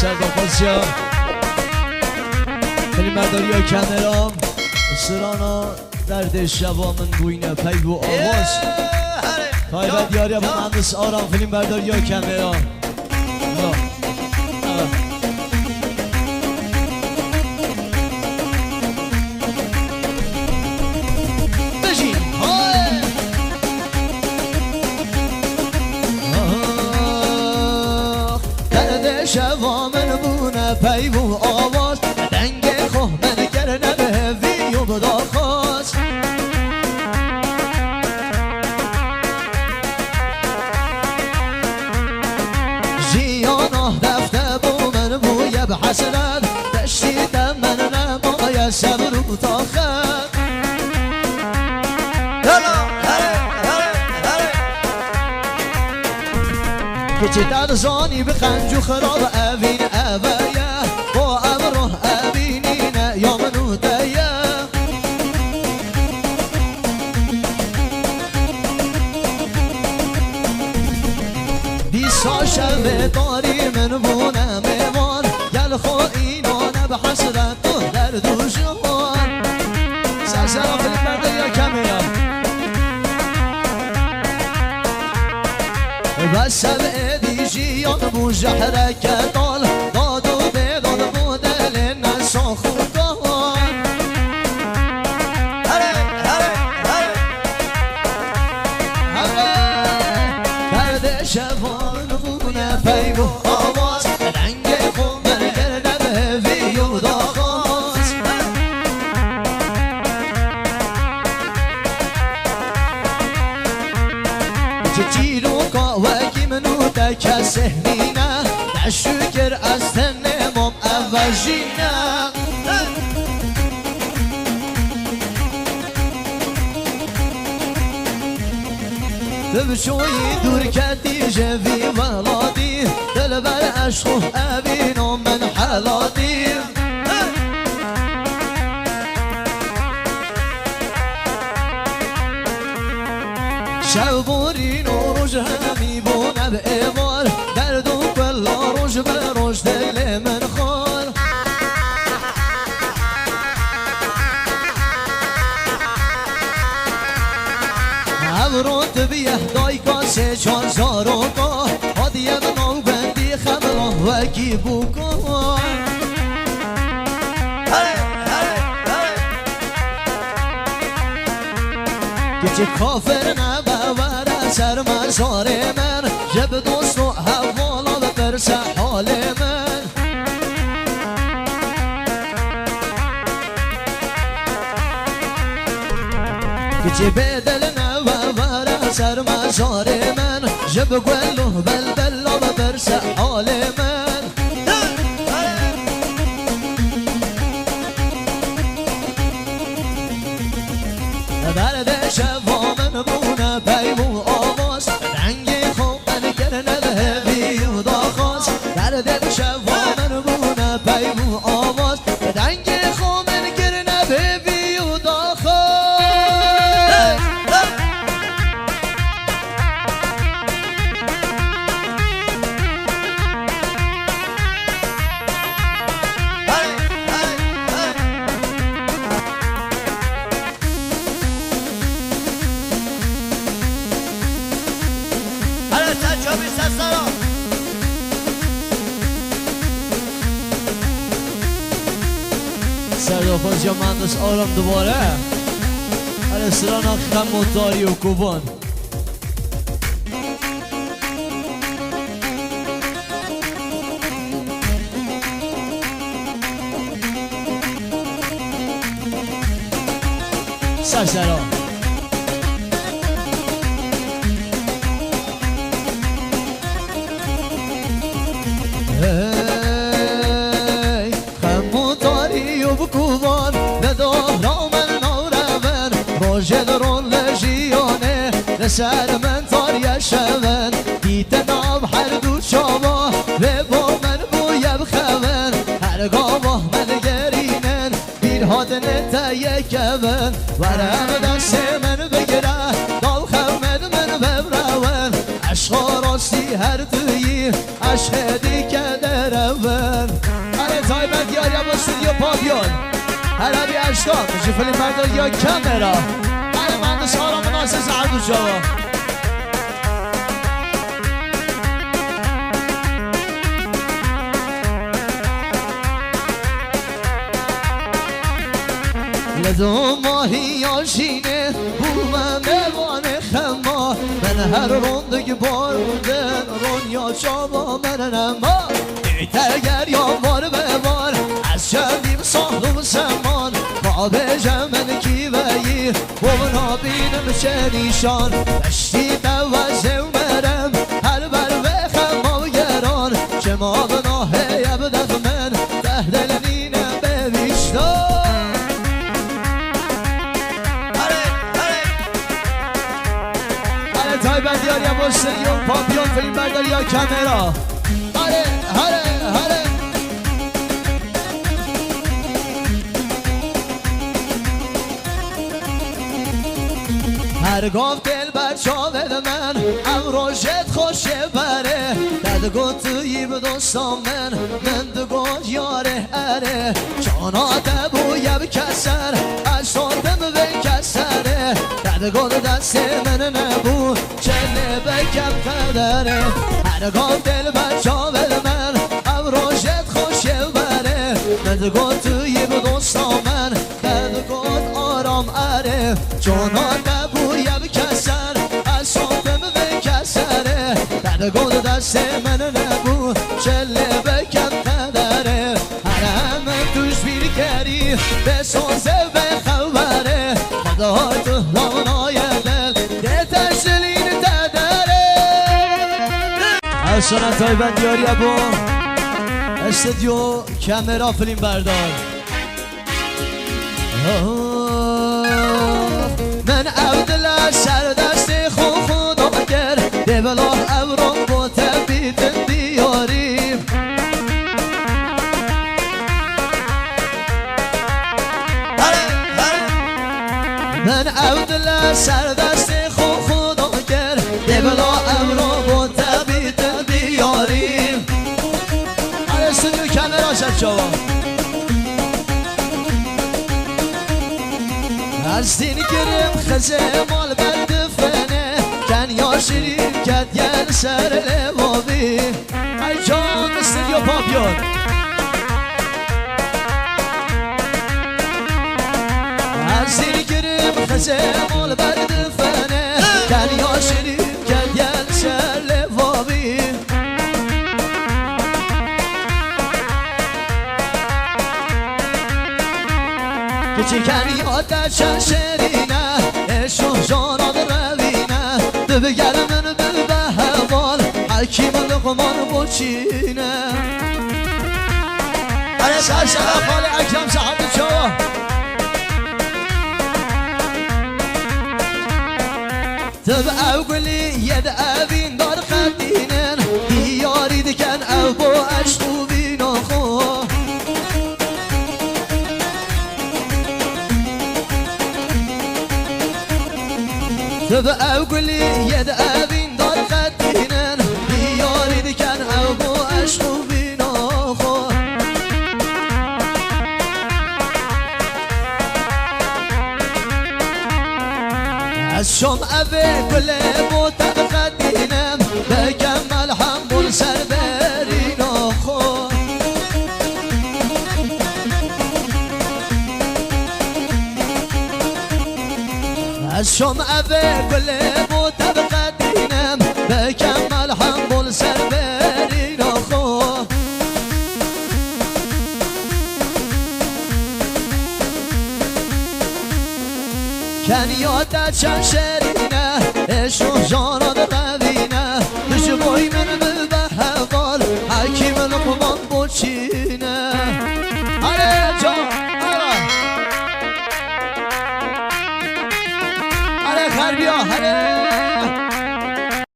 سردافاسیا خیلی مرداری ها کمرام سرانا درد شبا من بوینه پی و آواز تایبت یاری با مهندس آرام فیلم برداری ها کمرام شوا من بونه پی و آواز دنگ خواه من کرنه به ویو بدا خواست جیانا دفته بو من بوی بحسنت تشتیدم من نمای صبر و طاقت کچه در زانی بخنج و خراب اوین اویه با امره اوینینه یا منو دیه بیسا شبه داری من بونه میوان گل خوینانه به حسرت تو در دو جوان سرسرا فیلم برده یا کمیه بس سبعدی جیان بو جحرک دال داد و بیداد بو دل نسا خودان هره هره هره هره درد شبان بونه پی بو آواز رنگ خون من گرده به ویو داغاز چه جیرو وکی منو تکسه مینه نشکر از تنمام اوجینه ببشوی دور کتی جوی ولادی دل بر عشق و ابینو من حلادی شبورین و روش همی بونه به ایوار درد و کلا روش به روش دل من خور عبرات بیه دای کاسه چار زارو که حادیه منو بندی خبره وکی بکن که کافر نباور سر مزار من جب دوست و حوالا بترس حال من که بدل نباور سر مزار من جب گلو بلبلا بترس حال من درد شوا من بونه پی و آواز رنگ خوب من کرنه به ویو داخواست درد شوا من بونه پی و آواز رنگ خوب من کرنه به ویو داخواست سردافاز یا مهندس آرام دوباره سرانا خم و داری و کوبان سرسرا بکوبان نداره من نورمن روژه درون لجیانه لسر من تاری شون دیت نام هر دو شابا و با من بوی بخون هرگاه من گرینن بیر هاتن تیکون ورم دست من بگره دال خمد من ببرون عشق راستی هر توی عشق دیگه درون استودیو پاپیون عربی اشتام میشه فیلم برداری یا کامرا برای مهندس آرام ناصر زردوشاوا لدو ماهی آشینه بومم بوانه خما من هر روندگی بار بودن رونیا چابا من نما دیتر یا بار به بار از شدیم ساخت و سمان با به جمن کی وی بومنا بینم چه نیشان بشتی دوازه مرم هر بر به خما و گران چه ما بناه یبدت من تهدل نینم به بیشتار تایبت یاریم با استودیو پاپیون فیلم برداری یا کامرا هره هره هره هرگاه دل بر شاود من امروشت خوشه بره ددگو توی به دوستان من دگو یاره اره جانا دبو یب کسر اشتادم به کسره ددگو دست من نبو چله بکم قدره هرگاه دل بر شاود من امروشت خوشه بره ددگو توی به دوستان من ددگو آرام اره جانا دبو یب کسر اشتادم به کسره ددگو دست من نبو چله بکم قدره هرم توش بیر کری به سوزه به خبره خدای تو لانای دل ده تشلین تدره اشتانم تایبت یاری با استودیو کامرا فیلم بردار من عبدالله سردست خدا گر دبلا ابرام با تبیت بیاریم من عبدالله سردست خدا گر دبلا ابرام با تبیت بیاریم استودیو کامرا شد شوا از دین گرم خزه مال بردفنه کن یا شیرین کد گر سر لبابی ای جان استودیو پاپیون از دین گرم خزه مال بردفنه کن یا شیرین کد گر سر لبابی کچکن یاد چه شرینه اشو جانا روینه دو بگر من به هوال حکیم لقمان بچینه سرشرف حال اکرم صاحب چوا تب اوگلی ید اوین دار خدینن دیاری دکن او با اشتو بینا خو تب اوگلی ید اوین دار خدینن دیاری دکن او با اشتو بینا خو از شم اوه گله بوتن خدینم بکمل حمول سر برین آخو از شم اوه گله بوتن خدینم بکمل حمول سر برین آخو کن یاد چند شرینه اشو جانا روینه دش بای من